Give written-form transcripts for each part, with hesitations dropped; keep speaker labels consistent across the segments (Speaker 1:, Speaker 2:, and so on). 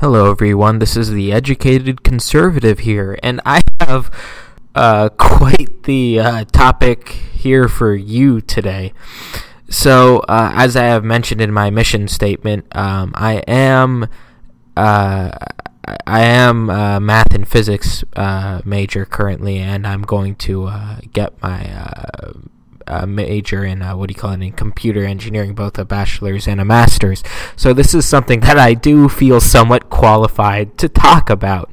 Speaker 1: Hello everyone, this is the Educated Conservative here, and I have quite the topic here for you today. So, as I have mentioned in my mission statement, I am a math and physics major currently, and I'm going to get my major in in computer engineering, both a bachelor's and a master's. So this is something that I do feel somewhat qualified to talk about.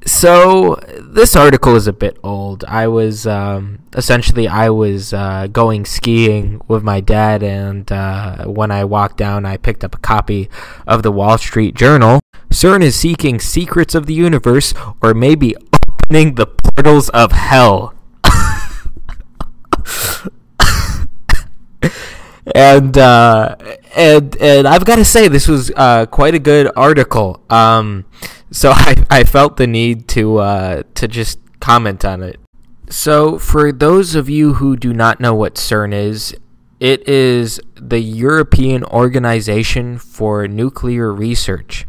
Speaker 1: So this article is a bit old. I was going skiing with my dad, and when I walked down, I picked up a copy of the Wall Street Journal. CERN is seeking secrets of the universe, or maybe opening the portals of hell. And I've got to say, this was quite a good article. So I felt the need to just comment on it. So for those of you who do not know what CERN is, it is the European Organization for Nuclear Research.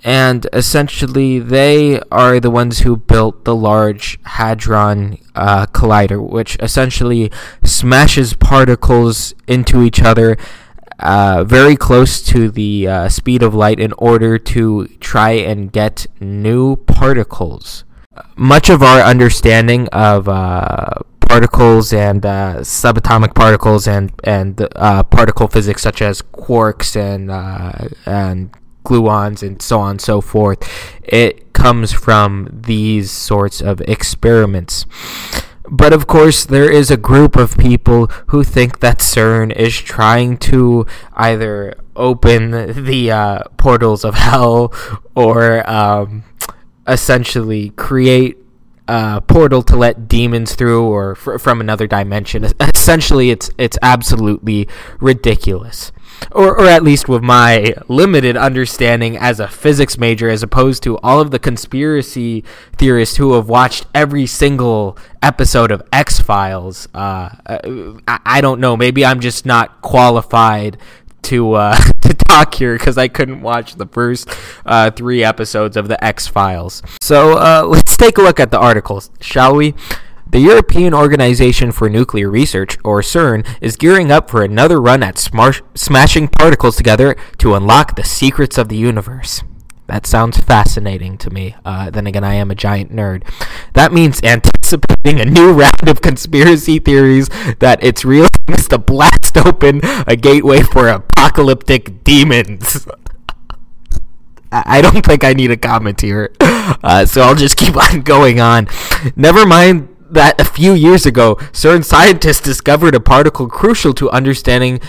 Speaker 1: And essentially, they are the ones who built the Large Hadron Collider, which essentially smashes particles into each other very close to the speed of light in order to try and get new particles. Much of our understanding of particles and subatomic particles and particle physics, such as quarks and gluons and so on and so forth, it comes from these sorts of experiments. But of course, there is a group of people who think that CERN is trying to either open the portals of hell or essentially create a portal to let demons through, or from another dimension. Essentially, it's absolutely ridiculous. Or at least with my limited understanding as a physics major, as opposed to all of the conspiracy theorists who have watched every single episode of X-Files. I don't know. Maybe I'm just not qualified to talk here because I couldn't watch the first 3 episodes of the X-Files. So let's take a look at the articles, shall we? The European Organization for Nuclear Research, or CERN, is gearing up for another run at smashing particles together to unlock the secrets of the universe. That sounds fascinating to me. Then again, I am a giant nerd. That means anticipating a new round of conspiracy theories that its real aim is to blast open a gateway for apocalyptic demons. I don't think I need a comment here, so I'll just keep on going on. Never mind that a few years ago, CERN scientists discovered a particle crucial to the understanding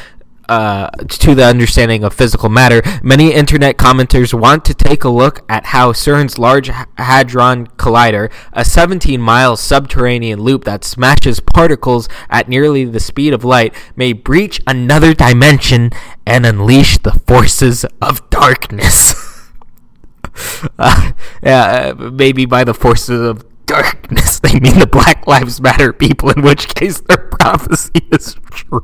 Speaker 1: of physical matter. Many internet commenters want to take a look at how CERN's Large Hadron Collider, a 17-mile subterranean loop that smashes particles at nearly the speed of light, may breach another dimension and unleash the forces of darkness. Maybe by the forces of darkness they mean the Black Lives Matter people, in which case their prophecy is true.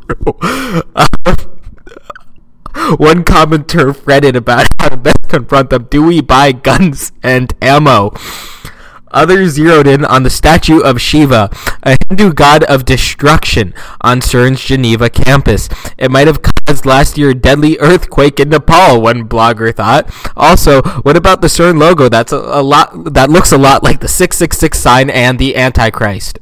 Speaker 1: One commenter fretted about how to best confront them. Do we buy guns and ammo? Others zeroed in on the statue of Shiva, a Hindu god of destruction, on CERN's Geneva campus. It might have caused last year's deadly earthquake in Nepal, one blogger thought. Also, what about the CERN logo? That looks a lot like the 666 sign and the Antichrist.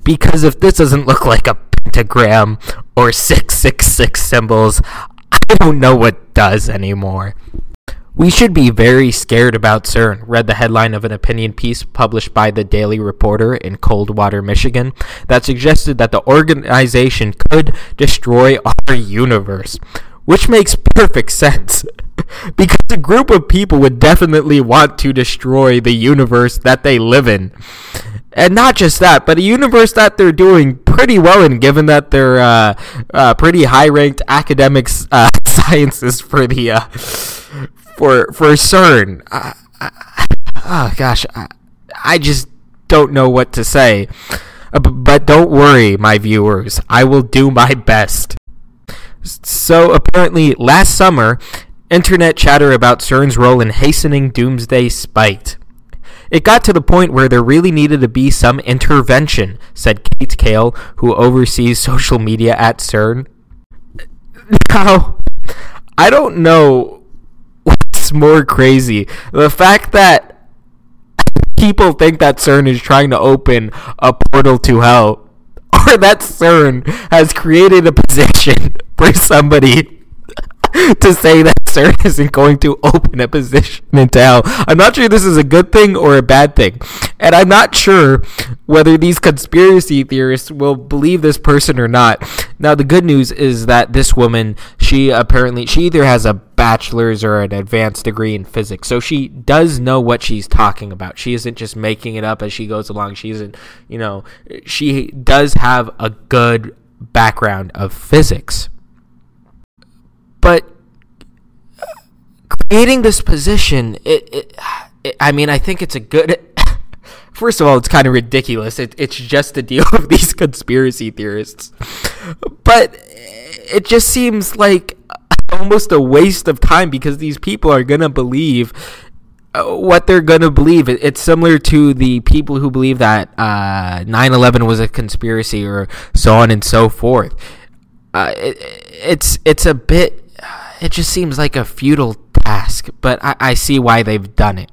Speaker 1: Because if this doesn't look like a pentagram or 666 symbols, I don't know what does anymore. We should be very scared about CERN, read the headline of an opinion piece published by the Daily Reporter in Coldwater, Michigan, that suggested that the organization could destroy our universe. Which makes perfect sense, because a group of people would definitely want to destroy the universe that they live in. And not just that, but a universe that they're doing pretty well in, given that they're pretty high-ranked academic sciences for the for CERN. I just don't know what to say. But don't worry, my viewers, I will do my best. So apparently last summer, Internet chatter about CERN's role in hastening doomsday spiked. It got to the point where there really needed to be some intervention, said Kate Kale, who oversees social media at CERN. Now, I don't know what's more crazy. The fact that people think that CERN is trying to open a portal to hell, or that CERN has created a position for somebody to say that CERN isn't going to open a position into hell. I'm not sure this is a good thing or a bad thing. And I'm not sure whether these conspiracy theorists will believe this person or not. Now, the good news is that this woman, she either has a bachelor's or an advanced degree in physics. So she does know what she's talking about. She isn't just making it up as she goes along. She isn't, she does have a good background of physics. But creating this position, I think it's a good... First of all, it's kind of ridiculous. It's just to deal with these conspiracy theorists. But it just seems like almost a waste of time because these people are going to believe what they're going to believe. It's similar to the people who believe that 9/11 was a conspiracy or so on and so forth. It's a bit... It just seems like a futile task, but I see why they've done it.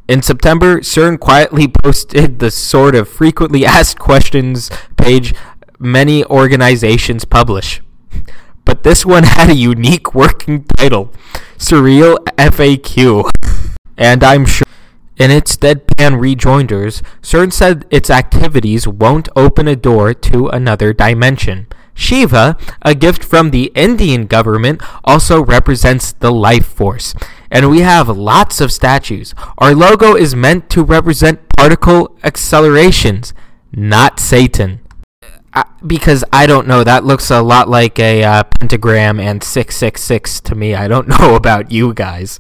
Speaker 1: In September, CERN quietly posted the sort of frequently asked questions page many organizations publish. But this one had a unique working title, Surreal FAQ. And I'm sure in its deadpan rejoinders, CERN said its activities won't open a door to another dimension. Shiva, a gift from the Indian government, also represents the life force. And we have lots of statues. Our logo is meant to represent particle accelerations, not Satan. Because I don't know, that looks a lot like a pentagram and 666 to me. I don't know about you guys.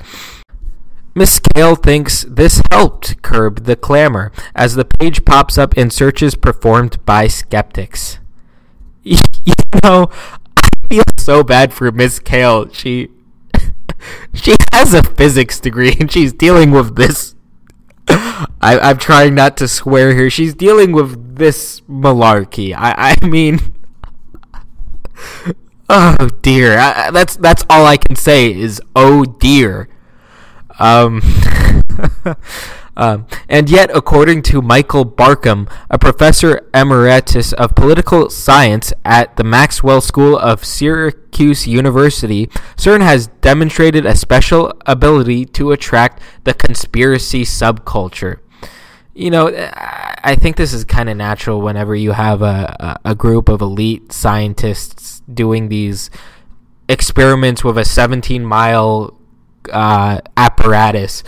Speaker 1: Miss Kale thinks this helped curb the clamor as the page pops up in searches performed by skeptics. I feel so bad for Miss Kale. She has a physics degree and she's dealing with this. I'm trying not to swear here. She's dealing with this malarkey. I mean, oh dear. That's all I can say is oh dear. And yet, according to Michael Barkham, a professor emeritus of political science at the Maxwell School of Syracuse University, CERN has demonstrated a special ability to attract the conspiracy subculture. I think this is kind of natural whenever you have a group of elite scientists doing these experiments with a 17-mile apparatus,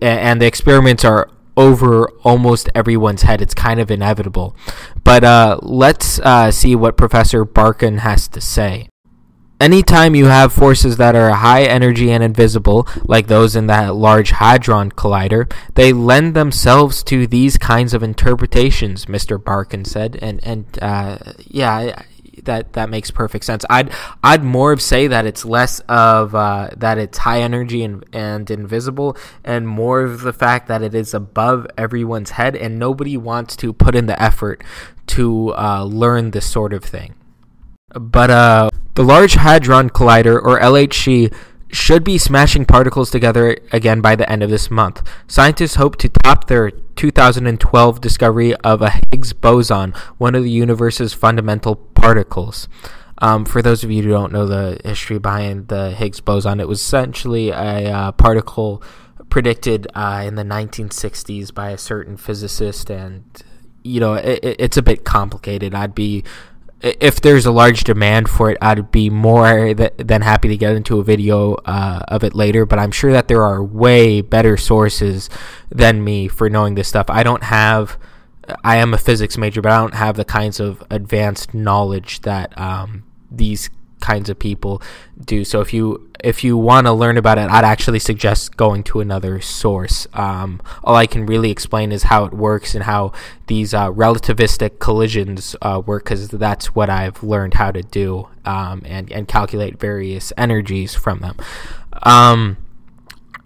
Speaker 1: and the experiments are over almost everyone's head. It's kind of inevitable. But let's see what Professor Barkan has to say. Anytime you have forces that are high energy and invisible, like those in that large Hadron Collider, they lend themselves to these kinds of interpretations, Mr. Barkan said. And that makes perfect sense. I'd more of say that it's less of that it's high energy and invisible, and more of the fact that it is above everyone's head, and nobody wants to put in the effort to learn this sort of thing. But the Large Hadron Collider, or LHC, should be smashing particles together again by the end of this month. Scientists hope to top their 2012 discovery of a Higgs boson, one of the universe's fundamental particles. For those of you who don't know the history behind the Higgs boson, it was essentially a particle predicted in the 1960s by a certain physicist, and it's a bit complicated. If there's a large demand for it, I'd be more than happy to get into a video of it later, but I'm sure that there are way better sources than me for knowing this stuff. I am a physics major, but I don't have the kinds of advanced knowledge that these kinds of people do. So if you want to learn about it, I'd actually suggest going to another source. All I can really explain is how it works and how these relativistic collisions work, because that's what I've learned how to do, and calculate various energies from them.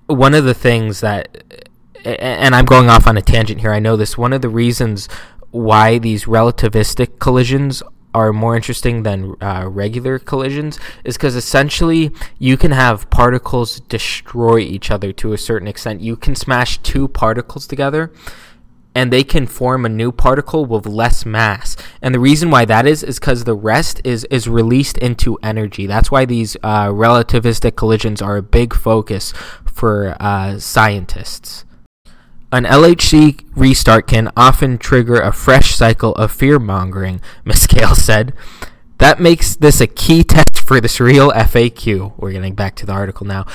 Speaker 1: One of the things that, and I'm going off on a tangent here, I know this, one of the reasons why these relativistic collisions are more interesting than regular collisions is because essentially you can have particles destroy each other to a certain extent. You can smash two particles together and they can form a new particle with less mass. And the reason why that is because the rest is released into energy. That's why these relativistic collisions are a big focus for scientists. An LHC restart can often trigger a fresh cycle of fear-mongering, Ms. Gale said. That makes this a key test for the surreal FAQ. We're getting back to the article now.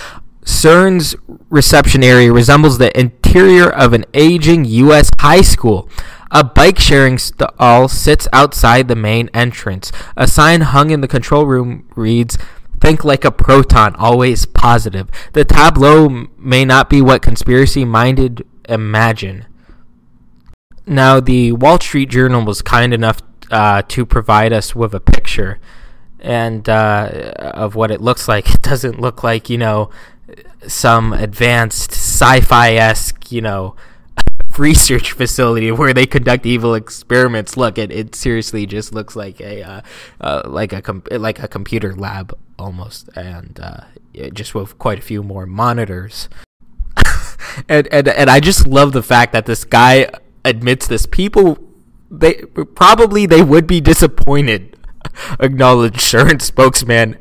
Speaker 1: CERN's reception area resembles the interior of an aging U.S. high school. A bike-sharing stall sits outside the main entrance. A sign hung in the control room reads, "Think like a proton, always positive." The tableau may not be what conspiracy-minded imagine. Now, the Wall Street Journal was kind enough to provide us with a picture and of what it looks like. It doesn't look like, some advanced sci-fi-esque, research facility where they conduct evil experiments. Look, it seriously just looks like a computer lab almost, and just with quite a few more monitors. And I just love the fact that this guy admits this. People, they would be disappointed, acknowledged CERN spokesman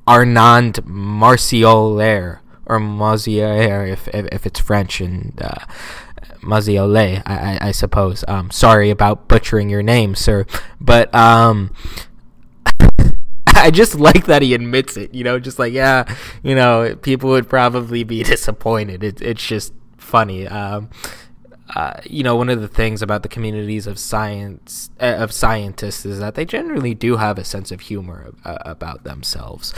Speaker 1: Arnaud Marciolaire, or Marciolaire if it's French, and Marciolaire, I suppose. Sorry about butchering your name, sir, but I just like that he admits it, just like, people would probably be disappointed. It's just funny. One of the things about the communities of scientists is that they generally do have a sense of humor about themselves.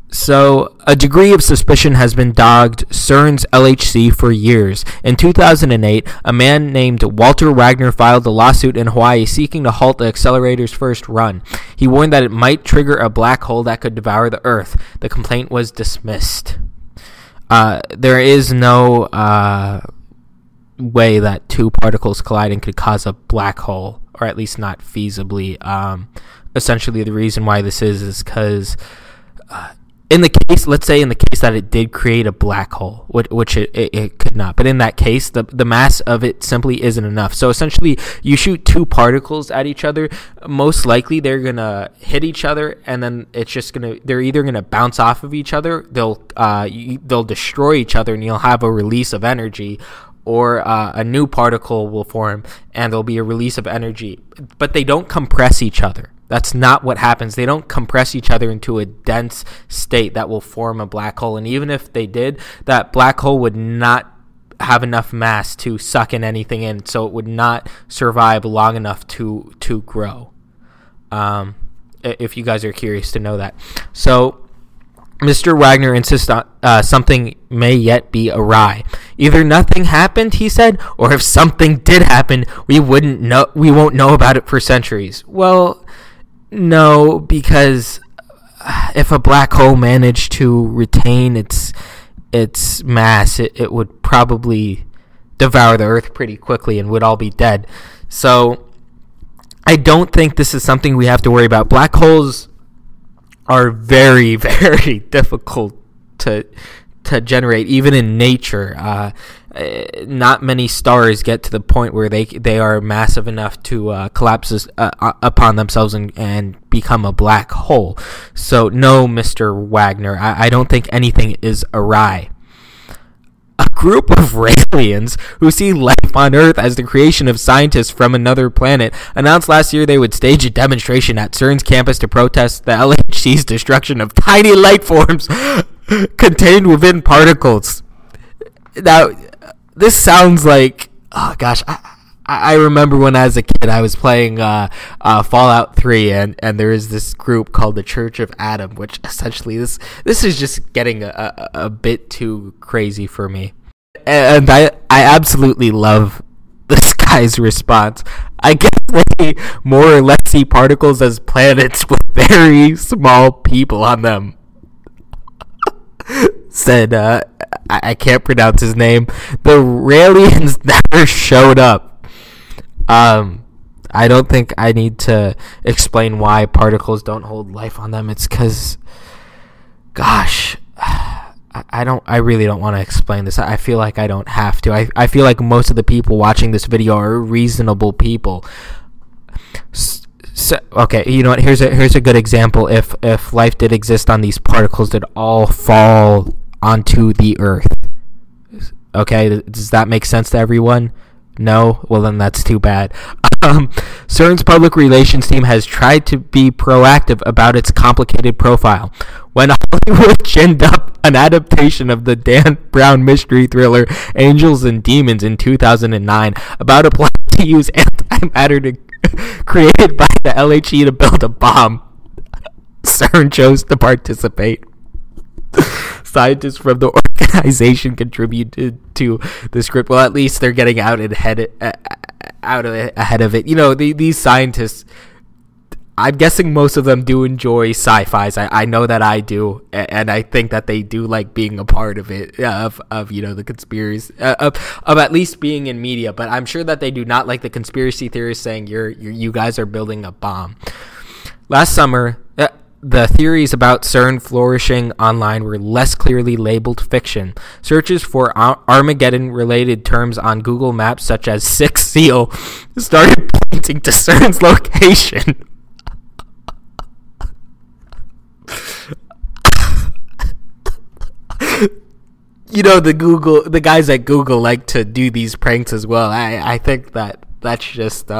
Speaker 1: So, a degree of suspicion has been dogged CERN's LHC for years. In 2008, a man named Walter Wagner filed a lawsuit in Hawaii seeking to halt the accelerator's first run. He warned that it might trigger a black hole that could devour the Earth. The complaint was dismissed. There is no way that two particles colliding could cause a black hole, or at least not feasibly. Essentially, the reason why this is because let's say in the case that it did create a black hole, which it could not, but in that case, the mass of it simply isn't enough. So essentially, you shoot two particles at each other, most likely they're gonna hit each other, and then they're either gonna bounce off of each other, they'll destroy each other, and you'll have a release of energy, or a new particle will form, and there'll be a release of energy, but they don't compress each other. That's not what happens. They don't compress each other into a dense state that will form a black hole. And even if they did, that black hole would not have enough mass to suck in anything in, so it would not survive long enough to grow. If you guys are curious to know that. So Mr. Wagner insists on something may yet be awry. Either nothing happened, he said, or if something did happen, we won't know about it for centuries. Well, no, because if a black hole managed to retain its mass, it would probably devour the Earth pretty quickly and would all be dead. So I don't think this is something we have to worry about. Black holes are very, very difficult to generate, even in nature. Not many stars get to the point where they are massive enough to collapse upon themselves and become a black hole. So no, Mr. Wagner, I don't think anything is awry. A group of aliens who see life on Earth as the creation of scientists from another planet announced last year they would stage a demonstration at CERN's campus to protest the LHC's destruction of tiny light forms contained within particles. Now, this sounds like, oh gosh, I remember when as a kid I was playing Fallout 3, and there is this group called the Church of Adam, which essentially this is just getting a bit too crazy for me. And I absolutely love this guy's response. I guess they more or less see particles as planets with very small people on them. Said, I can't pronounce his name. The Raelians never showed up. I don't think I need to explain why particles don't hold life on them. It's because, gosh, I really don't want to explain this. I feel like I don't have to. I feel like most of the people watching this video are reasonable people. So, okay, you know what? Here's a good example. If life did exist on these particles, they'd all fall onto the Earth. Okay, does that make sense to everyone? No? Well, then that's too bad. CERN's public relations team has tried to be proactive about its complicated profile. When Hollywood ginned up an adaptation of the Dan Brown mystery thriller Angels and Demons in 2009 about a plan to use antimatter created by the LHC to build a bomb, CERN chose to participate. Scientists from the organization contributed to the script. Well, at least they're getting out ahead of it. You know, these scientists, I'm guessing most of them do enjoy sci-fis. I know that I do, and I think that they do like being a part of it, of you know, the conspiracy, of at least being in media. But I'm sure that they do not like the conspiracy theorists saying you guys are building a bomb. Last summer, the theories about CERN flourishing online were less clearly labeled fiction. Searches for Armageddon-related terms on Google Maps, such as Sixth Seal, started pointing to CERN's location. You know, the guys at Google like to do these pranks as well. I think that's just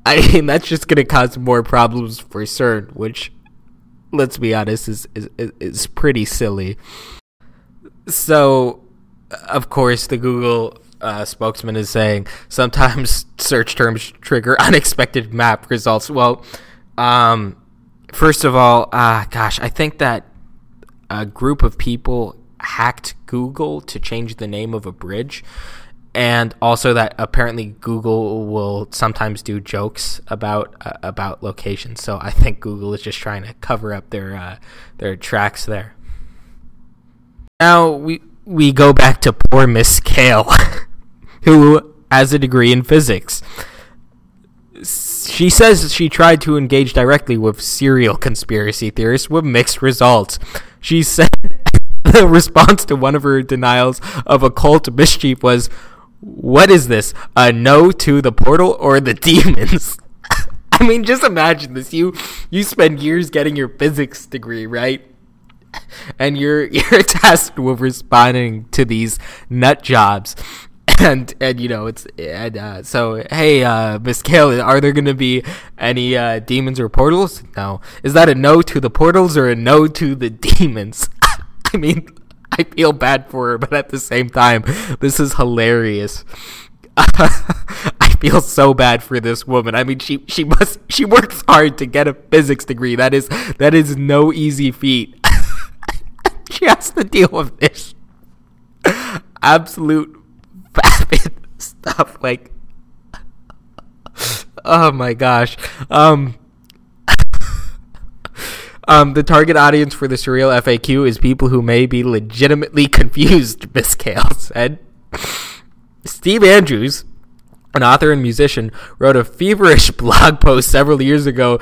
Speaker 1: I mean, that's just gonna cause more problems for CERN, which, let's be honest, is pretty silly. So, of course, the Google spokesman is saying sometimes search terms trigger unexpected map results. Well, first of all, gosh, I think that a group of people hacked Google to change the name of a bridge. And also that apparently Google will sometimes do jokes about locations. So I think Google is just trying to cover up their tracks there. Now we go back to poor Miss Kale, who has a degree in physics. She says she tried to engage directly with serial conspiracy theorists with mixed results. She said the response to one of her denials of occult mischief was, "What is this? A no to the portal or the demons?" I mean, just imagine this. You spend years getting your physics degree, right? And you're tasked with responding to these nut jobs. And you know, so hey, Miss Kale, are there gonna be any demons or portals? No. Is that a no to the portals or a no to the demons? I mean, I feel bad for her, but at the same time, this is hilarious. I feel so bad for this woman. I mean, she works hard to get a physics degree. That is no easy feat. She has to deal with this absolute vapid stuff. Like, oh my gosh. The target audience for the surreal FAQ is people who may be legitimately confused, Miss Kale said. Steve Andrews, an author and musician, wrote a feverish blog post several years ago,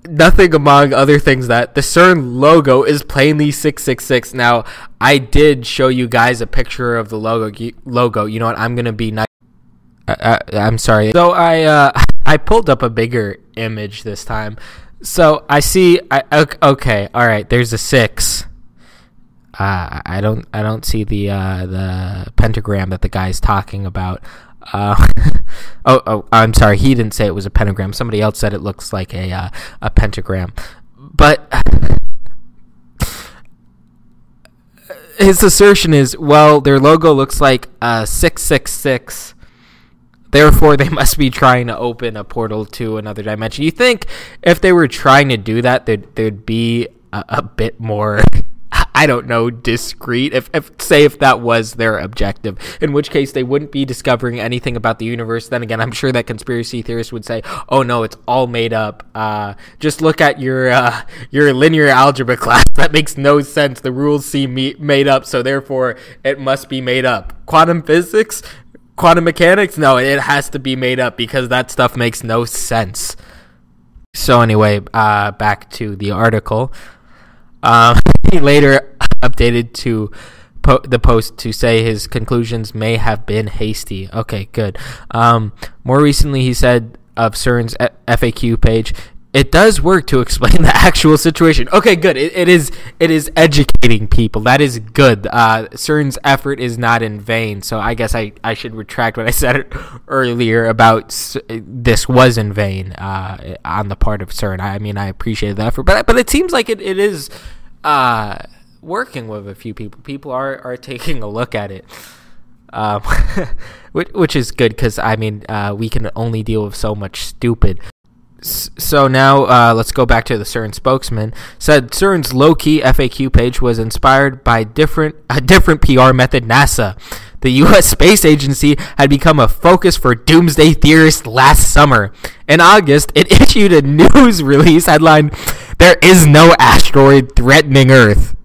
Speaker 1: nothing among other things that the CERN logo is plainly 666. Now, I did show you guys a picture of the logo. You know what? I'm going to be nice. I'm sorry. So I pulled up a bigger image this time. So I see. Okay. All right. There's a 6. I don't see the pentagram that the guy's talking about. I'm sorry. He didn't say it was a pentagram. Somebody else said it looks like a pentagram. But his assertion is, well, their logo looks like 666. Therefore, they must be trying to open a portal to another dimension. You think if they were trying to do that, there'd be a bit more, I don't know, discreet. If that was their objective, in which case they wouldn't be discovering anything about the universe. Then again, I'm sure that conspiracy theorists would say, "Oh no, it's all made up. Just look at your linear algebra class. That makes no sense. The rules seem made up, so therefore it must be made up. Quantum physics." Quantum mechanics? No, it has to be made up because that stuff makes no sense. So anyway, back to the article. He later updated to the post to say his conclusions may have been hasty. Okay, good. More recently, he said of CERN's FAQ page, it does work to explain the actual situation. Okay, good. It is educating people. That is good. CERN's effort is not in vain. So I guess I should retract what I said earlier about this was in vain on the part of CERN. I mean, I appreciate the effort, but it seems like it is working with a few people. People are taking a look at it. Which is good because, I mean, we can only deal with so much stupid. So now let's go back to the CERN spokesman. Said CERN's low-key FAQ page was inspired by a different PR method. NASA, the U.S. Space Agency, had become a focus for doomsday theorists last summer. In August, it issued a news release headline, "There is no asteroid threatening Earth."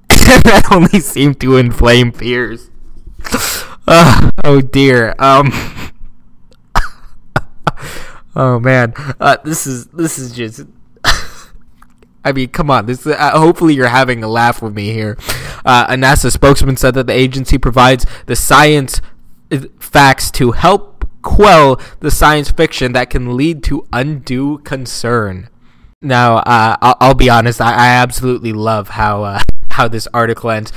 Speaker 1: That only seemed to inflame fears. Oh dear. Oh man, this is just. I mean, come on. This hopefully you're having a laugh with me here. A NASA spokesman said that the agency provides the science facts to help quell the science fiction that can lead to undue concern. Now, I'll be honest. I absolutely love how this article ends.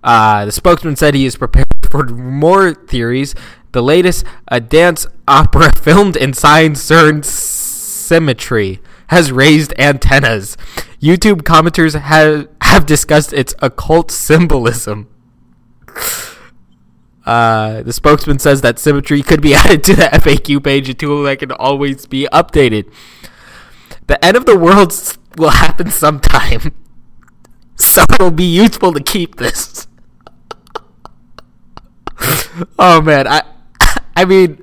Speaker 1: The spokesman said he is prepared for more theories. The latest, a dance opera filmed inside CERN symmetry, has raised antennas. YouTube commenters have discussed its occult symbolism. The spokesman says that symmetry could be added to the FAQ page, a tool that can always be updated. The end of the world will happen sometime, so it will be useful to keep this. Oh man, I mean,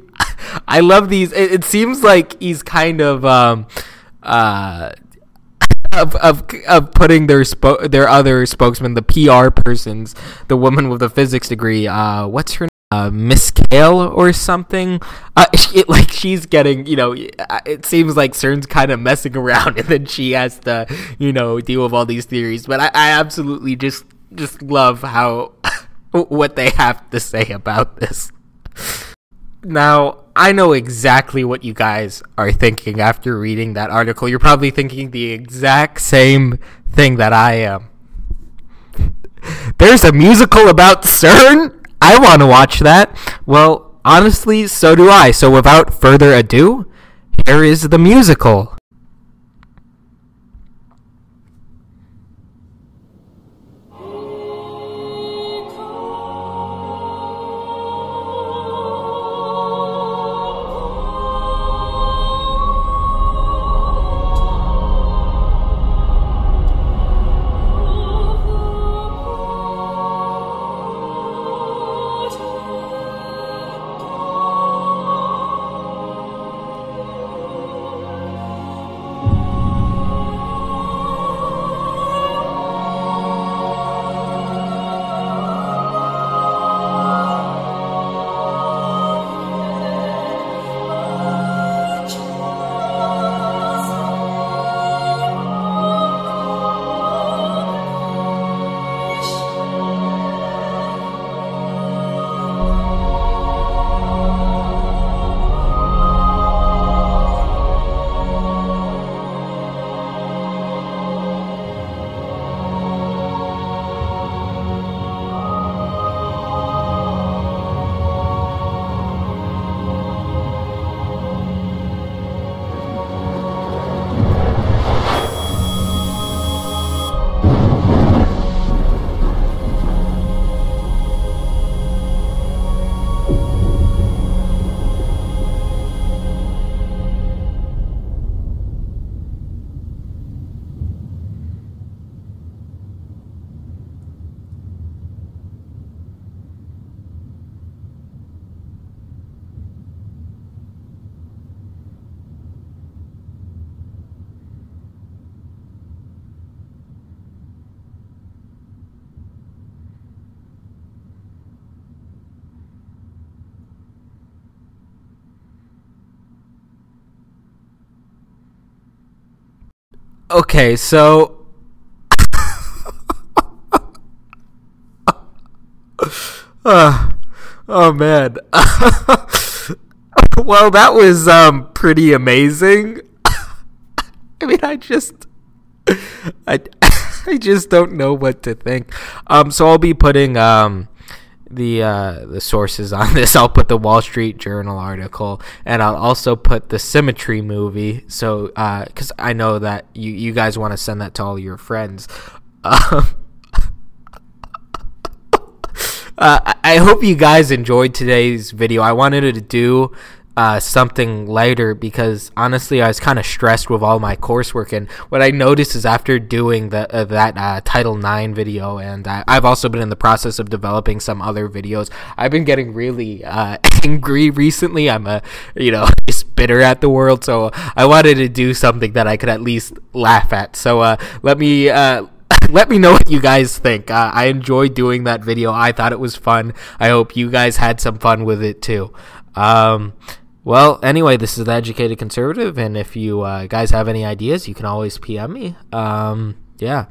Speaker 1: I love these. It seems like he's kind of putting their other spokesman, the PR persons, the woman with the physics degree. What's her name? Miss Kale or something. She's getting, it seems like CERN's kind of messing around, and then she has to, deal with all these theories. But I absolutely just love how what they have to say about this. Now, I know exactly what you guys are thinking after reading that article. You're probably thinking the exact same thing that I am. There's a musical about CERN? I want to watch that. Well, honestly, so do I. So without further ado, here is the musical. Okay, so oh man. Well, that was pretty amazing. I mean, I I just don't know what to think. So I'll be putting the sources on this. I'll put the Wall Street Journal article, and I'll also put the Symmetry movie. So, because I know that you guys want to send that to all your friends. I hope you guys enjoyed today's video. I wanted to do something lighter because honestly I was kind of stressed with all my coursework, and what I noticed is after doing that Title IX video, and I've also been in the process of developing some other videos, I've been getting really angry recently. I'm just bitter at the world, so I wanted to do something that I could at least laugh at. So let me know what you guys think. I enjoyed doing that video. I thought it was fun. I hope you guys had some fun with it too. Well, anyway, this is The Educated Conservative, and if you guys have any ideas, you can always PM me. Yeah.